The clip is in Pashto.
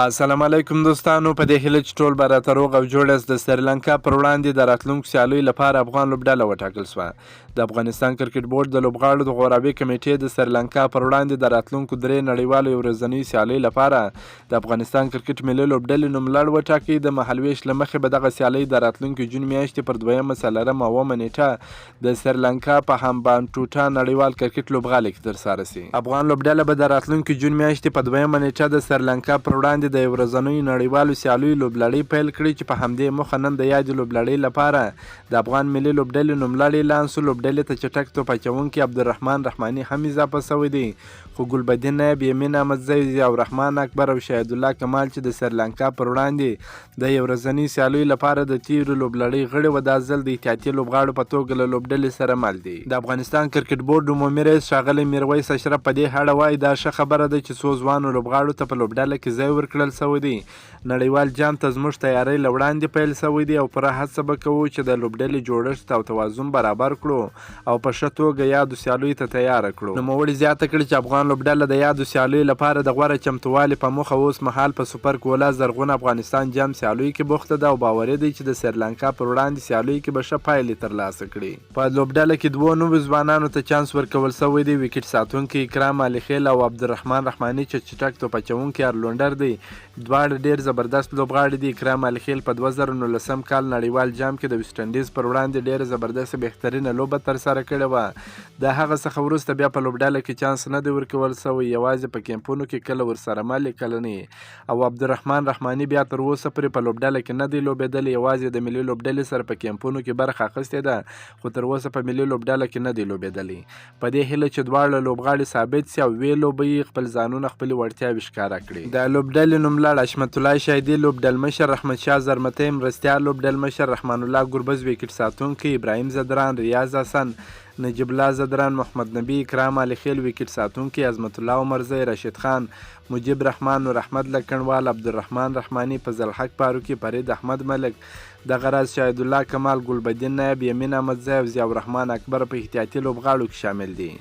السلام علیکم دوستانو، په دې هیله چې ټول به راته روغ او جوړ یاست. د سریلانکا پر وړاندې د راتلونکو سیالیو لپاره افغان لوبډله وټاکل شوه. د افغانستان کرکټ بورډ د لوبغاړو د غورابي کمیټې د سریلانکا پر وړاندې د راتلونکو درې نړیوالو ورځنیو سیالیو لپاره د افغانستان کرکټ ملي لوبډلې نوملړ وټاکي. د مهالویش له مخې به دغه سیالۍ د راتلونکي جون میاشتې پر 2 څلورمه او 9 نیټه د سریلانکا په هامبانټوټا نړیوال کرکټ لوبغالي کې ترسره شي. افغان لوبډله به د راتلونکي جون میاشتې په 2 نیټه د سریلانکا پر وړاندې د یو ورځنیو نړیوالو سیالیو لوبلړۍ پیل کړي چې په همدې موخه نن د یادې لوبلړۍ لپاره د افغان ملي لوبډلې نوملړ اعلان شو. لوبډلې ته چټک توپ اچوونکي عبدالرحمن رحماني هم اضافه شوی دی، خو ګلبدین نایب، یمین احمدزی، ضیاءالرحمن اکبر او شهید الله کمال چې د سریلانکا پر وړاندې د یو ورځنۍ سیالیو لپاره د تیرو لوبلړۍ غړي و، دا ځل د احتیاطي لوبغاړو په توګه له لوبډلې سره مل دي. د افغانستان کرکټ بورډ عمومي رئیس ښاغلی میرویس اشرف په دې اړه وایي دا ښه خبره ده چې څو ځوانو لوبغاړو ته په لوبډله کې ځای ورکړل شوی دی. نړیوال جام ته زموږ تیاری له وړاندې پیل شوی دی او پوره هڅه به کوو چې د لوبډلې جوړښت او توازن برابر کړو او په ښه توګه یادو سیالیو ته تیاره کړو. نوموړي زیاته کړې چې افغان لوبډله د یادو سیالیو لپاره د غوره چمتووالي په موخه اوس مهال په سوپر ګولا زرغون افغانستان جام سیالیو کې بوخته ده او باوري دی چې د سریلانکا پر وړاندې سیالیو کې به ښه پایلې ترلاسه کړي. په لوبډله کې 2 نویو ځوانانو ته چانس ورکول شوی دی، وکټ ساتونکي اکرام علي او عبدالرحمن رحماني چې چټک توپ اچوونکي ارلونډر دی. دواړه ډېر زبردست لوبغاړي دي. اکرام علي په 2019 کال نړیوال جام کې د ویسټ انډیز پر وړاندې ډېره زبردست بهترینه لوبه ترسره کړې وه. د هغه څخه وروسته بیا په لوبډله کې چانس نه دی ورکول شوی، یوازې په کیمپونو کې کله ورسره مل کله نه. او عبدالرحمن رحماني بیا تر اوسه پورې په لوبډله کې نه دی لوبېدلی، یوازې د ملي لوبډلې سره په کیمپونو کې برخه اخیستې ده، خو تر اوسه په ملي لوبډله کې نه دی لوبېدلی. په دې هیله چې دواړه لوبغاړي ثابت سي او وې لوبې خپل ځانونه خپلې وړتیاوې ښکاره کړي. د لوبډلې نوملړ: حشمت الله شهیدي لوبډلمشر، احمدشاه زرمتی مرستیال لوبډلمشر، رحمان الله ګربز وکټ ساتونکی، ابراهیم زدران، ریاض حسن، نجیب الله زدران، محمد نبی، اکرام علي وکټ ساتونکی، عظمت الله عمرزی، راشد خان، مجیب رحمان، نور احمد لکنوال، عبدالرحمن رحماني، فضل حق فاروقي، فرید احمد ملک، دغه راز شهید الله کمال، ګلبدین نایب، یمین احمدزی او ضیاءالرحمن اکبر په احتیاطي لوبغاړو کې شامل دي.